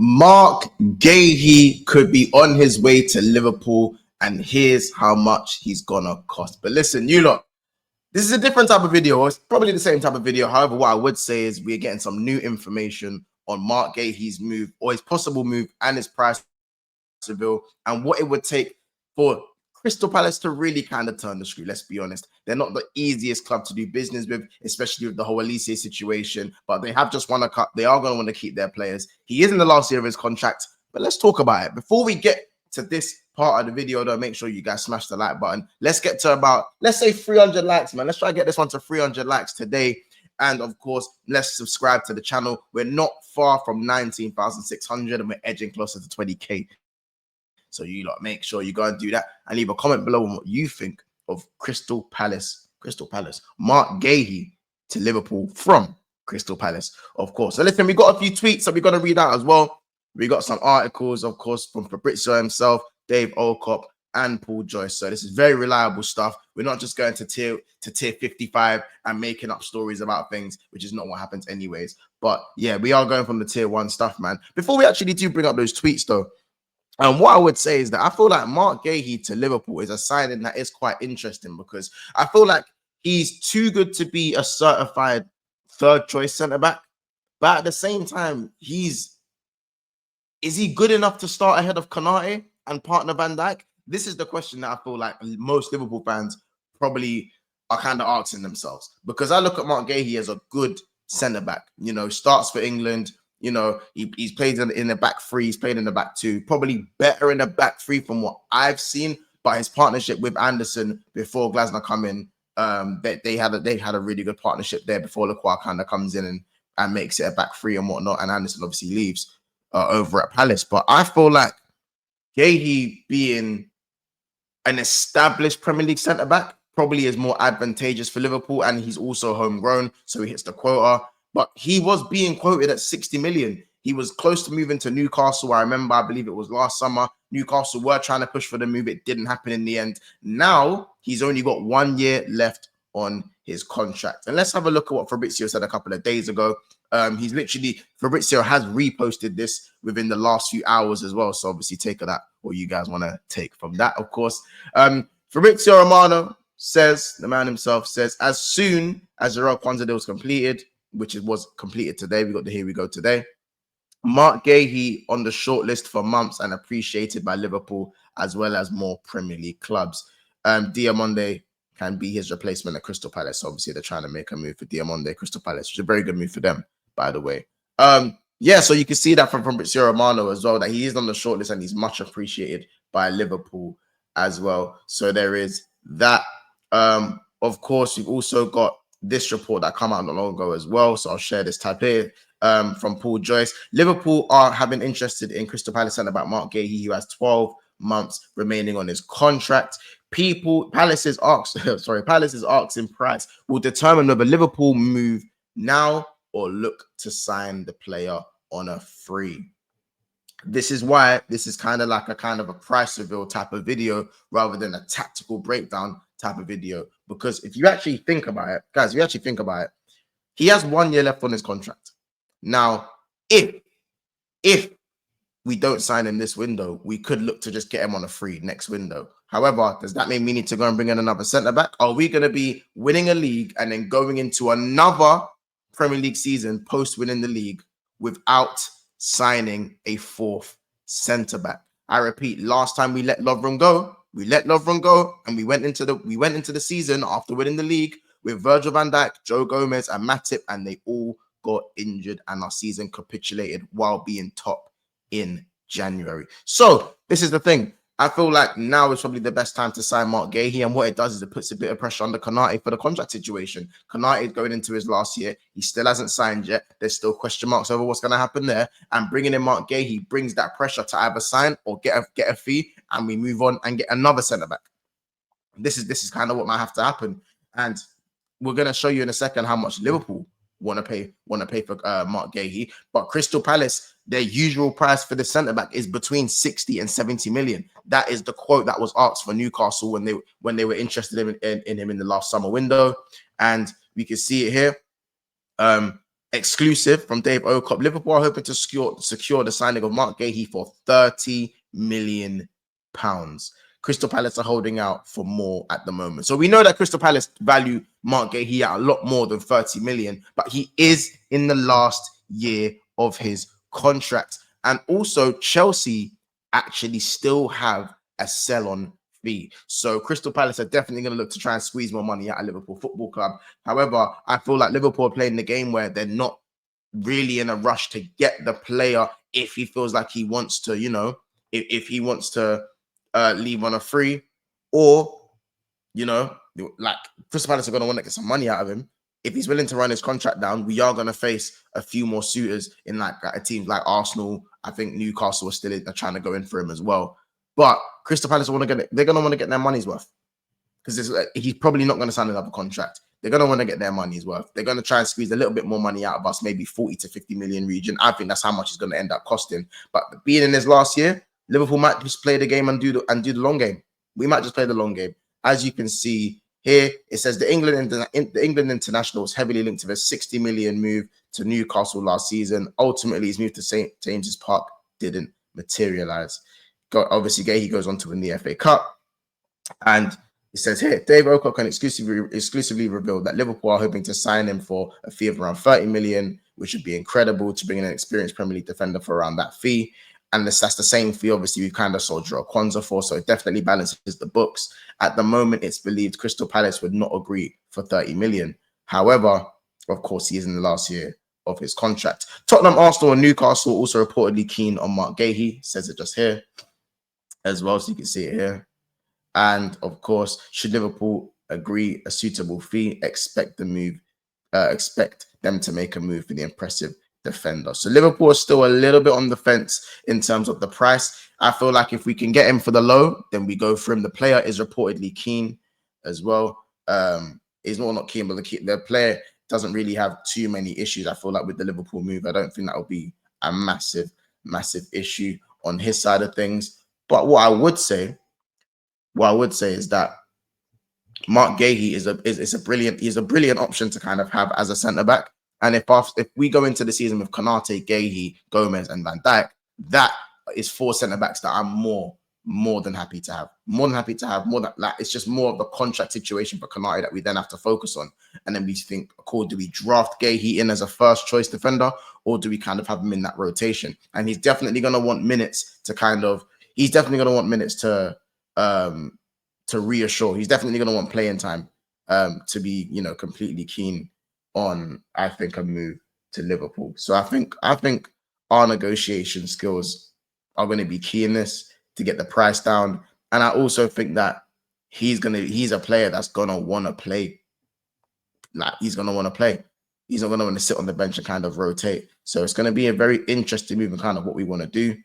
Marc Guehi could be on his way to Liverpool, and here's how much he's gonna cost. But listen, you lot, this is a different type of video. It's probably the same type of video. However, what I would say is we're getting some new information on Marc Guehi's move, or his possible move, and his price reveal, and what it would take for Crystal Palace to really kind of turn the screw. Let's be honest. They're not the easiest club to do business with, especially with the whole Elise situation, but they have just won a cup. They are going to want to keep their players. He is in the last year of his contract, but let's talk about it. Before we get to this part of the video, though, make sure you guys smash the like button. Let's get to about, let's say 300 likes, man. Let's try to get this one to 300 likes today. And of course, let's subscribe to the channel. We're not far from 19,600 and we're edging closer to 20K. So you lot make sure you go and do that and leave a comment below on what you think of Crystal Palace, Marc Guehi to Liverpool from Crystal Palace, of course. So listen, we got a few tweets that we're going to read out as well. We got some articles, of course, from Fabrizio himself, Dave Olcott, and Paul Joyce. So this is very reliable stuff. We're not just going to tier 55 and making up stories about things, which is not what happens anyways. But yeah, we are going from the tier 1 stuff, man. Before we actually do bring up those tweets, though, and what I would say is that I feel like Marc Guehi to Liverpool is a signing that is quite interesting, because I feel like he's too good to be a certified third choice centre-back. But at the same time, is he good enough to start ahead of Konate and partner Van Dijk? This is the question that I feel like most Liverpool fans probably are kind of asking themselves. Because I look at Marc Guehi as a good centre-back, you know, starts for England. You know, he's played in the back three. He's played in the back two. Probably better in the back three from what I've seen. But his partnership with Anderson before Glasner come in, they had a really good partnership there before Lacroix kind of comes in and makes it a back three and whatnot. And Anderson obviously leaves over at Palace. But I feel like Guehi being an established Premier League centre back probably is more advantageous for Liverpool, and he's also homegrown, so he hits the quota. But he was being quoted at 60 million. He was close to moving to Newcastle. I remember, I believe it was last summer. Newcastle were trying to push for the move. It didn't happen in the end. Now, he's only got 1 year left on his contract. And let's have a look at what Fabrizio said a couple of days ago. Fabrizio has reposted this within the last few hours as well. So obviously take that, what you guys want to take from that, of course. Fabrizio Romano says, the man himself says, as soon as the Jarell Kwanzaa deal was completed, which was completed today. We got the here we go today. Marc Guehi on the shortlist for months and appreciated by Liverpool as well as more Premier League clubs. Diamonde can be his replacement at Crystal Palace. Obviously, they're trying to make a move for Diamonde, Crystal Palace, which is a very good move for them, by the way. Yeah, so you can see that from Fabrizio Romano as well, that he is on the shortlist and he's much appreciated by Liverpool as well. So there is that. Of course, we've also got this report that came out not long ago as well. So I'll share this tab here from Paul Joyce. Liverpool have been interested in Crystal Palace centre-back Marc Guehi, who has 12 months remaining on his contract. Palace's asking price will determine whether Liverpool move now or look to sign the player on a free. This is why this is kind of like a price reveal type of video rather than a tactical breakdown type of video. Because if you actually think about it, guys, he has 1 year left on his contract. Now, if we don't sign him this window, we could look to just get him on a free next window. However, does that mean we need to go and bring in another centre-back? Are we going to be winning a league and then going into another Premier League season post-winning the league without signing a fourth centre-back? I repeat, last time we let Lovren go, and we went into the season after winning the league with Virgil van Dijk, Joe Gomez, and Matip, and they all got injured, and our season capitulated while being top in January. So this is the thing. I feel like now is probably the best time to sign Marc Guehi, and what it does is it puts a bit of pressure on the Konate for the contract situation. Konate is going into his last year. He still hasn't signed yet. There's still question marks over what's going to happen there, and bringing in Marc Guehi brings that pressure to either sign or get a fee, and we move on and get another centre-back. This is kind of what might have to happen, and we're going to show you in a second how much Liverpool want to pay for Marc Guehi. But Crystal Palace, their usual price for the centre-back is between 60 and 70 million. That is the quote that was asked for Newcastle when they were interested in him in the last summer window. And we can see it here. exclusive from Dave Okop. Liverpool are hoping to secure the signing of Marc Guehi for £30 million. Crystal Palace are holding out for more at the moment. So we know that Crystal Palace value Marc Guehi at a lot more than 30 million, but he is in the last year of his contract. And also Chelsea actually still have a sell-on fee. So Crystal Palace are definitely going to look to try and squeeze more money out of Liverpool Football Club. However, I feel like Liverpool are playing the game where they're not really in a rush to get the player if he feels like he wants to, you know, if he wants to leave on a free, or, you know, like Crystal Palace are going to want to get some money out of him. If he's willing to run his contract down, we are going to face a few more suitors in like a team like Arsenal. I think Newcastle are still trying to go in for him as well. But Crystal Palace want to get it. They're going to want to get their money's worth, because he's probably not going to sign another contract. They're going to want to get their money's worth. They're going to try and squeeze a little bit more money out of us, maybe 40 to 50 million region. I think that's how much it's going to end up costing. But being in his last year, Liverpool might just play the game and do the long game. We might just play the long game. As you can see here, it says the England international was heavily linked to a 60 million move to Newcastle last season. Ultimately, his move to St. James's Park didn't materialize. Obviously, Guehi goes on to win the FA Cup. And it says here, Dave Okok can exclusively reveal that Liverpool are hoping to sign him for a fee of around 30 million, which would be incredible to bring in an experienced Premier League defender for around that fee. And that's the same fee, obviously, we kind of saw Joe Kwanzaa for, so it definitely balances the books. At the moment, it's believed Crystal Palace would not agree for 30 million. However, of course, he is in the last year of his contract. Tottenham, Arsenal, and Newcastle also reportedly keen on Marc Guehi. Says it just here as well, so you can see it here. And of course, should Liverpool agree a suitable fee, expect them to make a move for the impressive defender. So Liverpool are still a little bit on the fence in terms of the price. I feel like if we can get him for the low, then we go for him. The player is reportedly keen as well. He's not keen, but the player doesn't really have too many issues. I feel like with the Liverpool move, I don't think that will be a massive issue on his side of things. But what I would say is that Marc Guehi is a brilliant option to kind of have as a centre back. And if we go into the season with Konate, Guehi, Gomez, and Van Dijk, that is 4 centre backs that I'm more than happy to have. It's just more of a contract situation for Konate that we then have to focus on. And then we think, cool, do we draft Guehi in as a first choice defender, or do we kind of have him in that rotation? And he's definitely going to want minutes to reassure. He's definitely going to want playing time to be, you know, completely keen on, I think, a move to Liverpool. So I think our negotiation skills are going to be key in this to get the price down. And I also think that he's a player that's going to want to play. Like, he's going to want to play. He's not going to want to sit on the bench and kind of rotate. So it's going to be a very interesting move and kind of what we want to do.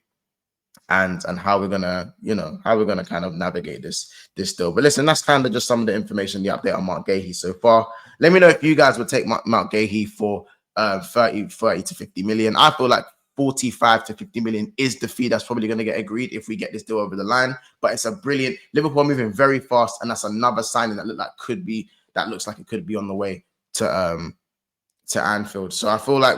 And how we're gonna, kind of navigate this deal. But listen, that's kind of just some of the information, the update on Marc Guehi so far. Let me know if you guys would take Marc Guehi for 30 to 50 million. I feel like 45 to 50 million is the fee that's probably going to get agreed if we get this deal over the line. But it's a brilliant Liverpool moving very fast, and that's another signing that looks like it could be on the way to Anfield. So I feel like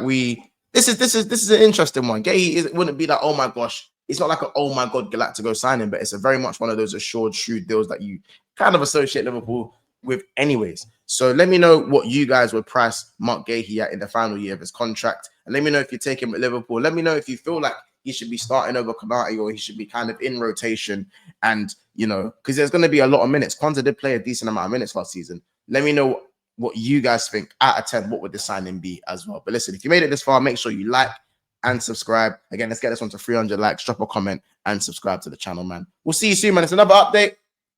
this is an interesting one. Guehi wouldn't be like, oh my gosh. It's not like an, oh my God, Galactico signing, but it's a very much one of those assured, shrewd deals that you kind of associate Liverpool with anyways. So let me know what you guys would price Marc Guehi at in the final year of his contract. And let me know if you take him at Liverpool. Let me know if you feel like he should be starting over Konate, or he should be kind of in rotation. And, you know, because there's going to be a lot of minutes. Kwanzaa did play a decent amount of minutes last season. Let me know what you guys think. Out of 10, what would the signing be as well? But listen, if you made it this far, make sure you like and subscribe. Again, let's get this one to 300 likes. Drop a comment and subscribe to the channel, man. We'll see you soon, man. It's another update,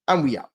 and we out.